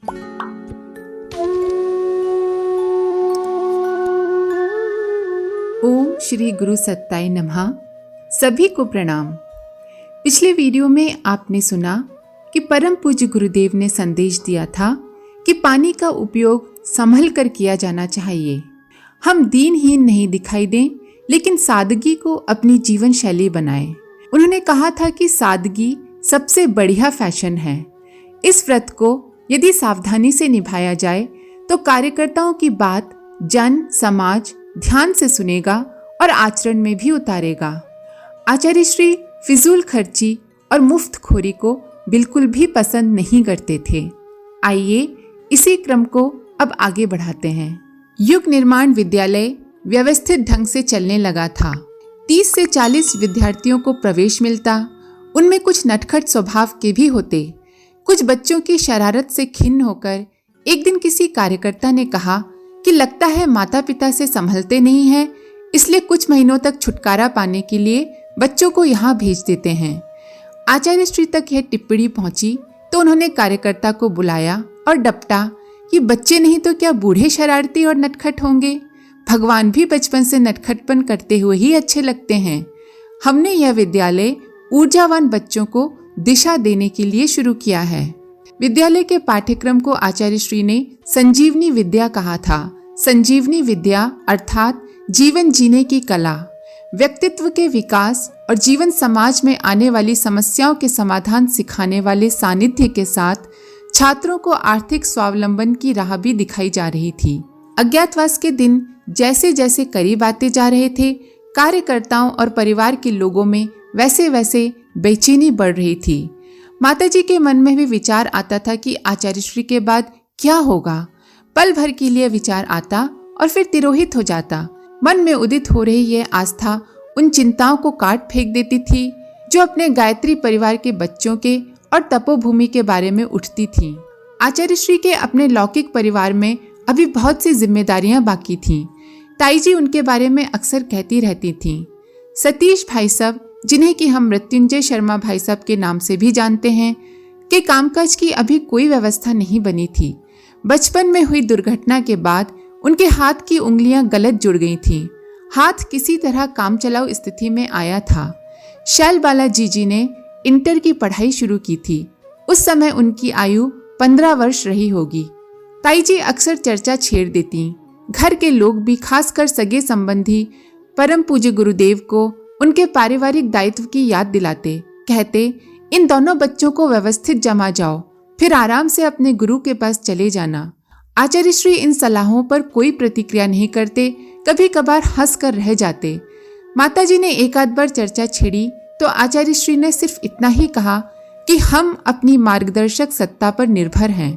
ओम श्री गुरु सत्ताय नमः। सभी को प्रणाम। पिछले वीडियो में आपने सुना कि परम पूज्य गुरुदेव ने संदेश दिया था कि पानी का उपयोग संभल कर किया जाना चाहिए। हम दीनहीन नहीं दिखाई दें, लेकिन सादगी को अपनी जीवन शैली बनाएं। उन्होंने कहा था कि सादगी सबसे बढ़िया फैशन है। इस व्रत को यदि सावधानी से निभाया जाए तो कार्यकर्ताओं की बात जन समाज ध्यान से सुनेगा और आचरण में भी उतारेगा। आचार्य श्री फिजूल खर्ची और मुफ्तखोरी को बिल्कुल भी पसंद नहीं करते थे। आइए इसी क्रम को अब आगे बढ़ाते हैं। युग निर्माण विद्यालय व्यवस्थित ढंग से चलने लगा था। 30 से 40 विद्यार्थियों को प्रवेश मिलता। उनमें कुछ नटखट स्वभाव के भी होते। कुछ बच्चों की शरारत से खिन्न होकर एक दिन किसी कार्यकर्ता ने कहा कि लगता है माता पिता से संभलते नहीं हैं, इसलिए कुछ महीनों तक छुटकारा पाने के लिए बच्चों को यहाँ भेज देते हैं। आचार्य श्री तक यह टिप्पणी पहुंची तो उन्होंने कार्यकर्ता को बुलाया और डपटा कि बच्चे नहीं तो क्या बूढ़े शरारती और नटखट होंगे। भगवान भी बचपन से नटखटपन करते हुए ही अच्छे लगते हैं। हमने यह विद्यालय ऊर्जावान बच्चों को दिशा देने के लिए शुरू किया है। विद्यालय के पाठ्यक्रम को आचार्य श्री ने संजीवनी विद्या कहा था। संजीवनी विद्या अर्थात जीवन जीने की कला, व्यक्तित्व के विकास और जीवन समाज में आने वाली समस्याओं के समाधान सिखाने वाले सानिध्य के साथ छात्रों को आर्थिक स्वावलंबन की राह भी दिखाई जा रही थी। अज्ञातवास के दिन जैसे जैसे करीब आते जा रहे थे, कार्यकर्ताओं और परिवार के लोगों में वैसे वैसे बेचैनी बढ़ रही थी। माताजी के मन में भी विचार आता था कि आचार्य श्री के बाद क्या होगा। पल भर के लिए विचार आता और फिर तिरोहित हो जाता। मन में उदित हो रही यह आस्था उन चिंताओं को काट फेंक देती थी जो अपने गायत्री परिवार के बच्चों के और तपोभूमि के बारे में उठती थी। आचार्य श्री के अपने लौकिक परिवार में अभी बहुत सी जिम्मेदारियां बाकी थीं। ताई जी उनके बारे में अक्सर कहती रहती थीं। सतीश भाई साहब, जिन्हें कि हम मृत्युंजय शर्मा भाई साहब के नाम से भी जानते हैं, के कामकाज की अभी कोई व्यवस्था नहीं बनी थी। बचपन में हुई दुर्घटना के बाद उनके हाथ की उंगलियां गलत जुड़ गई थीं। हाथ किसी तरह काम चलाऊ स्थिति में आया था। शैलबाला जी ने इंटर की पढ़ाई शुरू की थी। उस समय उनकी आयु 15 वर्ष रही होगी। ताई जी अक्सर चर्चा छेड़ देती। घर के लोग भी, खासकर सगे संबंधी, परम पूज्य गुरुदेव को उनके पारिवारिक दायित्व की याद दिलाते। कहते, इन दोनों बच्चों को व्यवस्थित जमा जाओ, फिर आराम से अपने गुरु के पास चले जाना। आचार्य श्री इन सलाहों पर कोई प्रतिक्रिया नहीं करते, कभी कभार हंस कर रह जाते। माताजी ने एक आध बार चर्चा छेड़ी तो आचार्य श्री ने सिर्फ इतना ही कहा कि हम अपनी मार्गदर्शक सत्ता पर निर्भर हैं।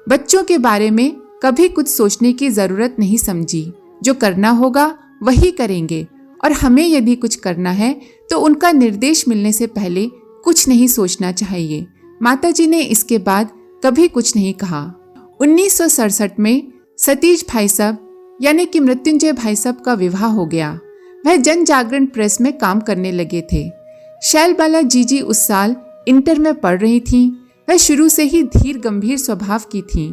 बच्चों के बारे में कभी कुछ सोचने की जरूरत नहीं समझी। जो करना होगा वही करेंगे, और हमें यदि कुछ करना है तो उनका निर्देश मिलने से पहले कुछ नहीं सोचना चाहिए। माताजी ने इसके बाद कभी कुछ नहीं कहा। 1967 में सतीश भाई साहब यानी कि मृत्युंजय भाई साहब का विवाह हो गया। वह जन जागरण प्रेस में काम करने लगे थे। शैलबाला जी उस साल इंटर में पढ़ रही थीं। वह शुरू से ही धीर गंभीर स्वभाव की थीं।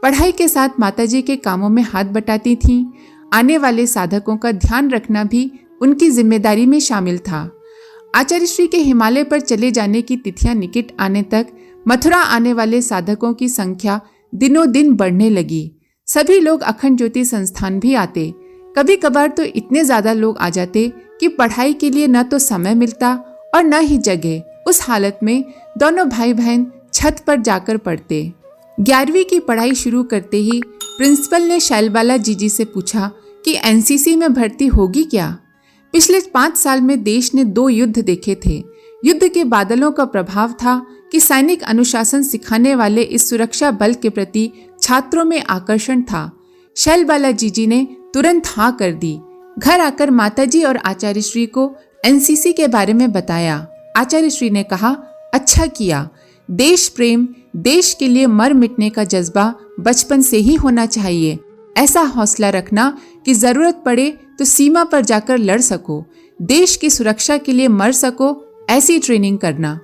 पढ़ाई के साथ माताजी के कामों में हाथ बटाती थीं। आने वाले साधकों का ध्यान रखना भी उनकी जिम्मेदारी में शामिल था। आचार्य श्री के हिमालय पर चले जाने की तिथियां निकट आने तक मथुरा आने वाले साधकों की संख्या दिनों दिन बढ़ने लगी। सभी लोग अखंड ज्योति संस्थान भी आते। कभी कभार तो इतने ज्यादा लोग आ जाते कि पढ़ाई के लिए न तो समय मिलता और न ही जगह। उस हालत में दोनों भाई बहन छत पर जाकर पढ़ते। 11वीं की पढ़ाई शुरू करते ही प्रिंसिपल ने शैलबाला जी से पूछा कि एनसीसी में भर्ती होगी क्या। पिछले 5 साल में देश ने 2 युद्ध देखे थे। युद्ध के बादलों का प्रभाव था कि सैनिक अनुशासन सिखाने वाले इस सुरक्षा बल के प्रति छात्रों में आकर्षण था। शैलबाला जी ने तुरंत हाँ कर दी। घर आकर माताजी और आचार्य श्री को एनसीसी के बारे में बताया। आचार्य श्री ने कहा, अच्छा किया। देश प्रेम, देश के लिए मर मिटने का जज्बा बचपन से ही होना चाहिए। ऐसा हौसला रखना कि जरूरत पड़े तो सीमा पर जाकर लड़ सको, देश की सुरक्षा के लिए मर सको, ऐसी ट्रेनिंग करना।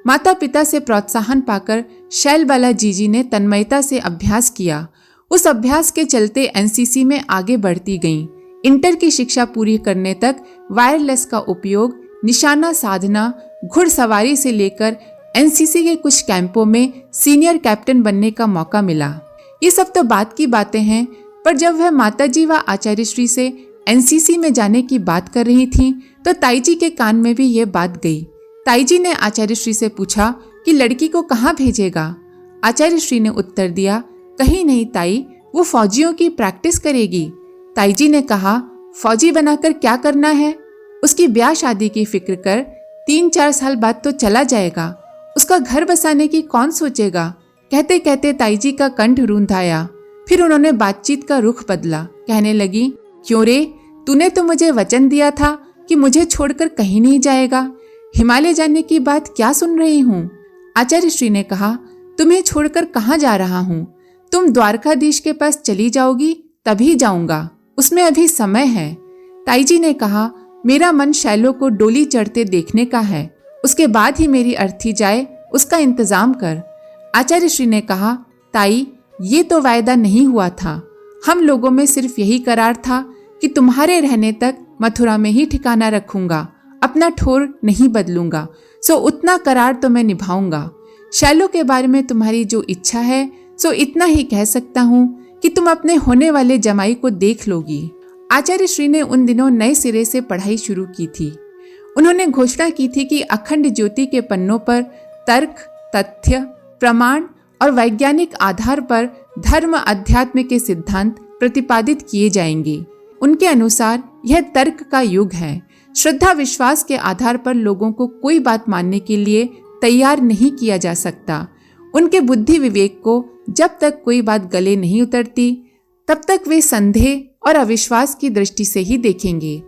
माता पिता से प्रोत्साहन पाकर शैलबाला जीजी ने तन्मयता से अभ्यास किया। उस अभ्यास के चलते एनसीसी में आगे बढ़ती गईं। इंटर की शिक्षा पूरी करने तक वायरलेस का उपयोग, निशाना साधना, घुड़सवारी से लेकर एनसीसी के कुछ कैंपों में सीनियर कैप्टन बनने का मौका मिला। ये सब तो बात की बातें हैं, पर जब वह माताजी व आचार्य श्री से एनसीसी में जाने की बात कर रही थीं, तो ताईजी के कान में भी ये बात गई। ताईजी ने आचार्य श्री से पूछा कि लड़की को कहाँ भेजेगा। आचार्य श्री ने उत्तर दिया, कहीं नहीं ताई, वो फौजियों की प्रैक्टिस करेगी। ताईजी ने कहा, फौजी बनाकर क्या करना है? उसकी ब्याह शादी की फिक्र कर, 3-4 साल बाद तो चला जाएगा, उसका घर बसाने की कौन सोचेगा। कहते कहते ताईजी का कंठ रूंध आया। फिर उन्होंने बातचीत का रुख बदला। कहने लगी, क्यों रे, तूने तो मुझे वचन दिया था कि मुझे छोड़कर कहीं नहीं जाएगा। हिमालय जाने की बात क्या सुन रही हूँ? आचार्य श्री ने कहा, तुम्हें छोड़कर कहाँ जा रहा हूँ? तुम द्वारकाधीश के पास चली जाओगी तभी जाऊंगा, उसमें अभी समय है। ताईजी ने कहा, मेरा मन शैलो को डोली चढ़ते देखने का है, उसके बाद ही मेरी अर्थी जाए, उसका इंतजाम कर। आचार्य श्री ने कहा, ताई, ये तो वायदा नहीं हुआ था। हम लोगों में सिर्फ यही करार था कि तुम्हारे रहने तक मथुरा में ही ठिकाना रखूंगा, अपना ठोर नहीं बदलूंगा। सो उतना करार तो मैं निभाऊंगा। शैलो के बारे में तुम्हारी जो इच्छा है, सो इतना ही कह सकता हूँ कि तुम अपने होने वाले जमाई को देख लोगी। आचार्य श्री ने उन दिनों नए सिरे से पढ़ाई शुरू की थी। उन्होंने घोषणा की थी कि अखंड ज्योति के पन्नों पर तर्क, तथ्य, प्रमाण और वैज्ञानिक आधार पर धर्म अध्यात्म के सिद्धांत प्रतिपादित किए जाएंगे। उनके अनुसार यह तर्क का युग है। श्रद्धा विश्वास के आधार पर लोगों को कोई बात मानने के लिए तैयार नहीं किया जा सकता। उनके बुद्धि विवेक को जब तक कोई बात गले नहीं उतरती, तब तक वे संदेह और अविश्वास की दृष्टि से ही देखेंगे।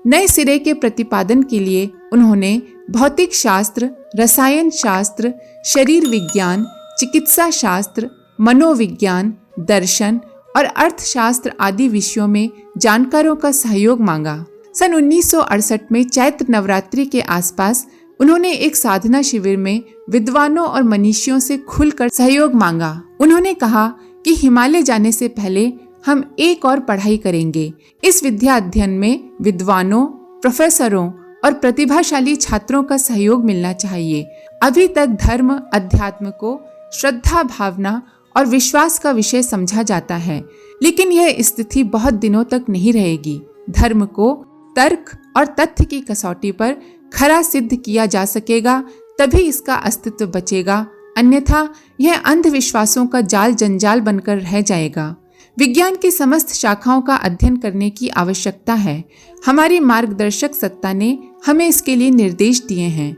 नए सिरे के प्रतिपादन के लिए उन्होंने भौतिक शास्त्र, रसायन शास्त्र, शरीर विज्ञान, चिकित्सा शास्त्र, मनोविज्ञान, दर्शन और अर्थशास्त्र आदि विषयों में जानकारों का सहयोग मांगा। सन 1968 में चैत्र नवरात्रि के आसपास उन्होंने एक साधना शिविर में विद्वानों और मनीषियों से खुलकर सहयोग मांगा। उन्होंने कहा कि हिमालय जाने से पहले हम एक और पढ़ाई करेंगे। इस विद्या अध्ययन में विद्वानों, प्रोफेसरों और प्रतिभाशाली छात्रों का सहयोग मिलना चाहिए। अभी तक धर्म अध्यात्म को श्रद्धा, भावना और विश्वास का विषय समझा जाता है, लेकिन यह स्थिति बहुत दिनों तक नहीं रहेगी। धर्म को तर्क और तथ्य की कसौटी पर खरा सिद्ध किया जा सकेगा, तभी इसका अस्तित्व बचेगा, अन्यथा यह अंधविश्वासों का जाल जंजाल बनकर रह जाएगा। विज्ञान की समस्त शाखाओं का अध्ययन करने की आवश्यकता है। हमारी मार्गदर्शक सत्ता ने हमें इसके लिए निर्देश दिए हैं।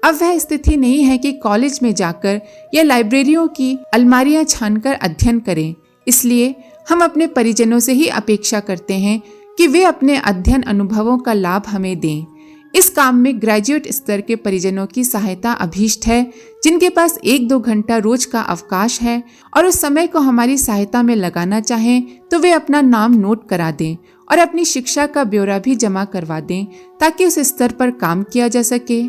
अब वह स्थिति नहीं है कि कॉलेज में जाकर या लाइब्रेरियों की अलमारियां छानकर अध्ययन करें। इसलिए हम अपने परिजनों से ही अपेक्षा करते हैं कि वे अपने अध्ययन अनुभवों का लाभ हमें दें। इस काम में ग्रेजुएट स्तर के परिजनों की सहायता अभीष्ट है, जिनके पास 1-2 घंटा रोज का अवकाश है और उस समय को हमारी सहायता में लगाना चाहें तो वे अपना नाम नोट करा दें और अपनी शिक्षा का ब्यौरा भी जमा करवा दें, ताकि उस स्तर पर काम किया जा सके।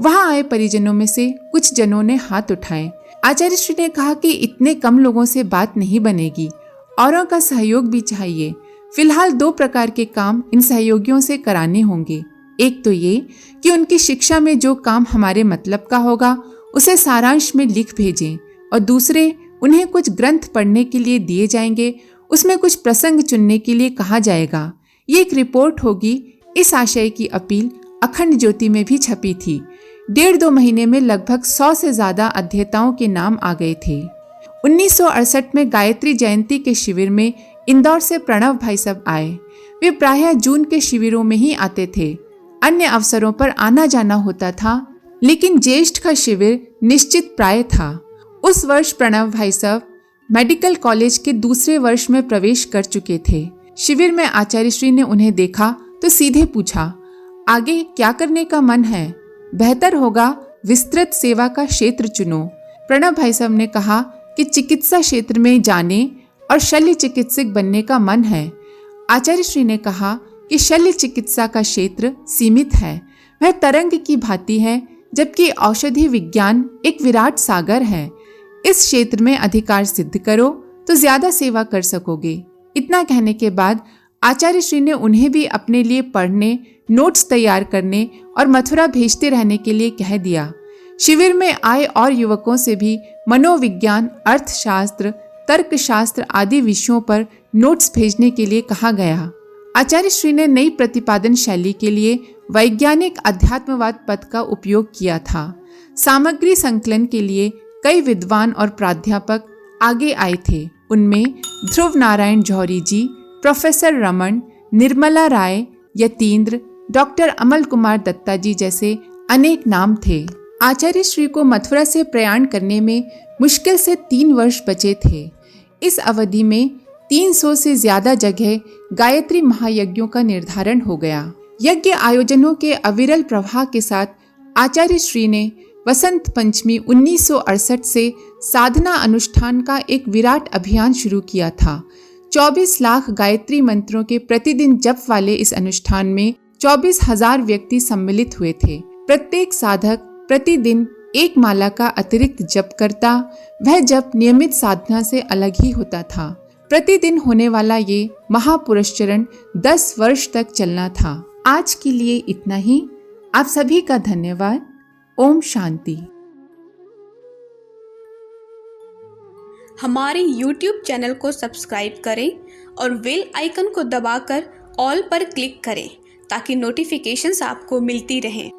वहां आए परिजनों में से कुछ जनों ने हाथ उठाए। आचार्य श्री ने कहा कि इतने कम लोगों से बात नहीं बनेगी, औरों का सहयोग भी चाहिए। फिलहाल 2 प्रकार के काम इन सहयोगियों से कराने होंगे। एक तो ये कि उनकी शिक्षा में जो काम हमारे मतलब का होगा उसे सारांश में लिख भेजें, और दूसरे, उन्हें कुछ ग्रंथ पढ़ने के लिए दिए जाएंगे, उसमें कुछ प्रसंग चुनने के लिए कहा जाएगा। ये एक रिपोर्ट होगी। इस आशय की अपील अखंड ज्योति में भी छपी थी। 1.5-2 महीने में लगभग 100 से ज्यादा अध्येताओं के नाम आ गए थे। 1968 में गायत्री जयंती के शिविर में इंदौर से प्रणव भाई साहब आए। वे प्रायः जून के शिविरों में ही आते थे। अन्य अवसरों पर आना जाना होता था, लेकिन ज्येष्ठ का शिविर निश्चित प्राय था। उस वर्ष प्रणव भाई साहब मेडिकल कॉलेज के दूसरे वर्ष में प्रवेश कर चुके थे। शिविर में आचार्य श्री ने उन्हें देखा तो सीधे पूछा, आगे क्या करने का मन है? बेहतर होगा विस्तृत सेवा का क्षेत्र चुनो। प्रणव भाई साहब ने कहा कि चिकित्सा क्षेत्र में जाने और शल्य चिकित्सक बनने का मन है। आचार्य श्री ने कहा कि शल्य चिकित्सा का क्षेत्र सीमित है। वह तरंग की भांति है, जबकि औषधि विज्ञान एक विराट सागर है। इस क्षेत्र में अधिकार सिद्ध करो तो ज्यादा सेवा कर सकोगे। इतना कहने के बाद आचार्य श्री ने उन्हें भी अपने लिए पढ़ने, नोट्स तैयार करने और मथुरा भेजते रहने के लिए कह दिया। शिविर में आए और युवकों से भी मनोविज्ञान, अर्थशास्त्र, तर्कशास्त्र आदि विषयों पर नोट्स भेजने के लिए कहा गया। आचार्य श्री ने नई प्रतिपादन शैली के लिए वैज्ञानिक अध्यात्मवाद पद का उपयोग किया था। सामग्री संकलन के लिए कई विद्वान और प्राध्यापक आगे आए थे। उनमें ध्रुव नारायण जौहरी जी, प्रोफेसर रमन, निर्मला राय, यतीन्द्र, डॉक्टर अमल कुमार दत्ता जी जैसे अनेक नाम थे। आचार्य श्री को मथुरा से प्रयाण करने में मुश्किल से 3 वर्ष बचे थे। इस अवधि में 300 से ज्यादा जगह गायत्री महायज्ञों का निर्धारण हो गया। यज्ञ आयोजनों के अविरल प्रवाह के साथ आचार्य श्री ने वसंत पंचमी 1968 से साधना अनुष्ठान का एक विराट अभियान शुरू किया था। 24 लाख गायत्री मंत्रों के प्रतिदिन जप वाले इस अनुष्ठान में 24,000 व्यक्ति सम्मिलित हुए थे। प्रत्येक साधक प्रतिदिन एक माला का अतिरिक्त जप करता। वह जप नियमित साधना से अलग ही होता था। प्रतिदिन होने वाला ये महापुरस्चरण 10 वर्ष तक चलना था। आज के लिए इतना ही। आप सभी का धन्यवाद। ओम शांति। हमारे YouTube चैनल को सब्सक्राइब करें और बेल आइकन को दबाकर ऑल पर क्लिक करें ताकि नोटिफिकेशंस आपको मिलती रहें।